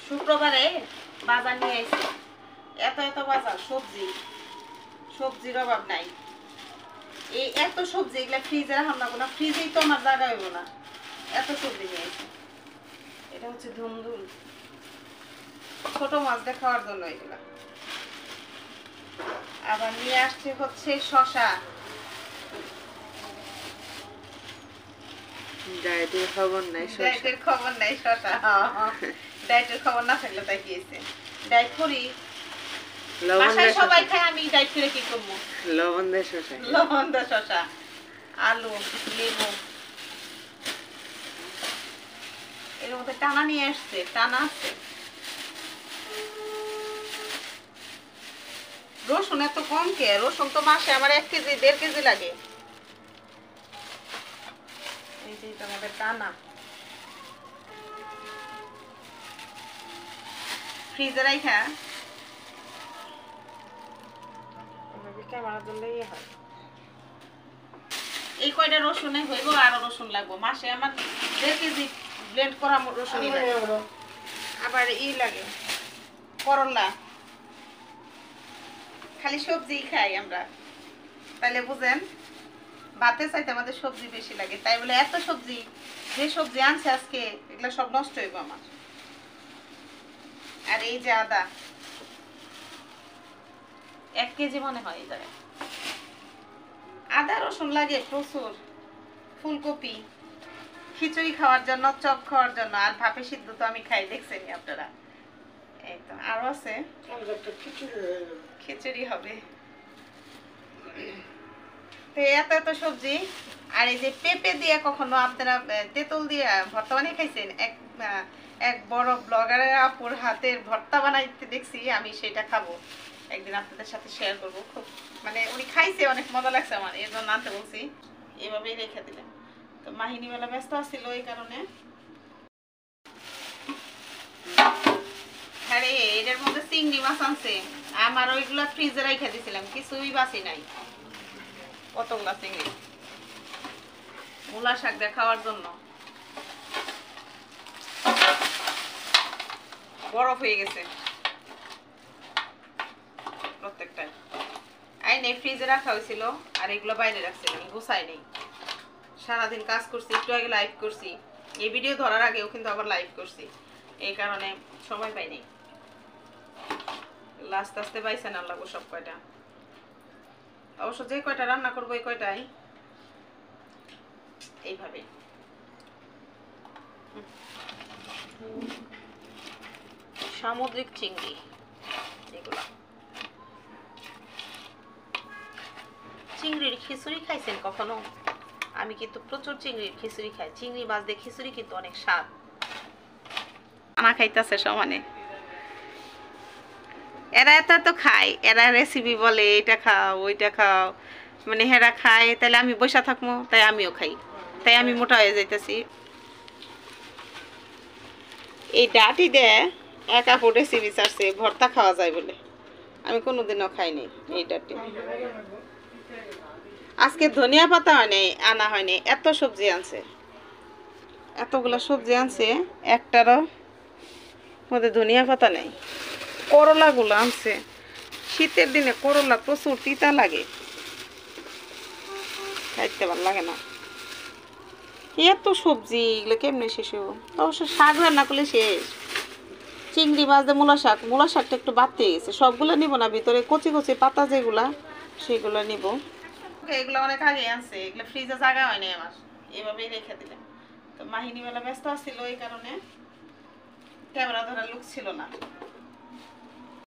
শুক্রবারে বাজার নিয়ে আইছি, এত এত বাজার, সবজির অভাব নাই। এই এত সবজি এগুলা ফ্রিজে রাখাম না, কোনো ফ্রিজেই তো আমার জায়গা হইব না, এত সবজি নিয়ে আইছি। এটা হচ্ছে ধুমধুল, ছোট মাছদের খাওয়ার জন্য এগুলা। আবার নিয়ে আসছে হচ্ছে শশা। ডায়েটের খবর নাই, ডায়েটের খবর নাই, শশা। ডায়েটের খবর না থাকলে তাই কি হয়েছে, ডায়েট করি, বাসায় সবাই খায়, আমি ডায়েট করে কি করবো? লবণ দিয়ে শশা, লবণ দিয়ে শশা, আলু, লেবু। এর মধ্যে টানা নিয়ে আসছে, টানা আছে। রসুন এত কম কে? রসুন তো মাসে আমার 1 কেজি 1.5 কেজি লাগে। এই যে এটা আমাদের টানা, ফ্রিজে রাখা ক্যামেরার জন্য ইয়ে হয়। এই কয়টা রসুনে হইব, আরো রসুন লাগবো। মাসে আমার 1.5 কেজি ব্লেন্ড করা রসুনই লাগে। আবার ই লাগে করলা, খালি সবজি খাই আমরা, তাইলে বুঝেন ভাতের চাইতে আমাদের সবজি বেশি লাগে। তাই বলে এত সবজি, যে সবজি আনছে আজকে এগুলো সব নষ্ট হইব আমার। আর এই যে আদা, 1 কেজি মনে হয় এই জায়গায়। আদা রসুন লাগে প্রচুর। ফুলকপি, খিচুড়ি খাওয়ার জন্য, চপ খাওয়ার জন্য, আর ভাপে সিদ্ধ তো আমি খাই, দেখছেন আপনারা। এই তো আরো আছে, খিচুড়ি হবে। তো এত এত সবজি। আর এই যে পেঁপে দিয়ে কখনো আপনারা তেঁতুল দিয়ে ভর্তা বানিয়ে খাইছেন? এক বড় ব্লগারের আপুর হাতের ভর্তা বানাইতে দেখছি, আমি সেটা খাবো একদিন, আপনাদের সাথে শেয়ার করবো। খুব মানে উনি খাইছে, অনেক মজা লাগছে আমার, এর জন্য আনতে বলছি। এভাবেই রেখে দিলেন। তো মাহিনী বেলা ব্যস্ত আছিল এই কারণে। আরে এটার মধ্যে চিংড়ি মাছ আনছে, আমার ওইগুলা ফ্রিজে রেখে দিয়েছিলাম, কিছুই বাসি নাই। কতগুলা চিংড়ি, মূলা শাক দিয়ে খাওয়ার জন্য। বরফ হয়ে গেছে প্রত্যেকটাই। আইনে ফ্রিজে রাখা হয়েছিল, আর এগুলো বাইরে রাখছিলাম, গুছাই নেই। সারাদিন কাজ করছি, একটু আগে লাইভ করছি, এই ভিডিও ধরার আগেও কিন্তু আবার লাইভ করছি, এই কারণে সময় পাই নাই। আস্তে আস্তে পাইছে না লাগবো সব কয়টা। অবশ্য যে কয়টা রান্না করবো এই কয়টাই এইভাবে। সামুদ্রিক চিংড়ি এগুলা। চিংড়ির খিচুড়ি খাইছেন কখনো? আমি কিন্তু প্রচুর চিংড়ির খিচুড়ি খাই। চিংড়ি মাছ দিয়ে খিচুড়ি কিন্তু অনেক স্বাদ। আনা খাইতেছে সমানে। এরা এত এত খায়, এরা রেসিপি বলে, এটা খাও ওইটা খাও, মানে হেরা খায়, তাহলে আমি বসে থাকবো, তাই আমিও খাই, তাই আমি মোটা হয়ে যাইতেছি। এই ডাটি দিয়ে এক আপু রেসিপি চাচ্ছে ভর্তা খাওয়া যায় বলে, আমি কোনোদিনও খাইনি এই ডাটি। আজকে ধনিয়া পাতা হয়নি, আনা হয়নি, এত সবজি আনছে, এতগুলো সবজি আনছে, একটারও মধ্যে ধনিয়া পাতা নেই। করলাগুলো আনছে, শীতের দিনে করলা প্রচুর তিতা লাগে, খাইতে ভালো লাগে না। এত সবজি এগুলো কেমনে শেষ হবো? অবশ্য শাক রান্না করলে শেষ। চিংড়ি মাছ দিয়ে মূলা শাকটা একটু বাড়তে গেছে, সবগুলো নিব না, ভিতরে কচি কচি পাতা যেগুলা সেগুলো নিব। এগুলো অনেক আগে আনছে, এগুলো ফ্রিজে জায়গা হয়নি আমার, এভাবেই রেখে দিলাম। তো মাহিনী বেলা ব্যস্ত ছিল, এই কারণে ক্যামেরা ধরার লোক ছিল না।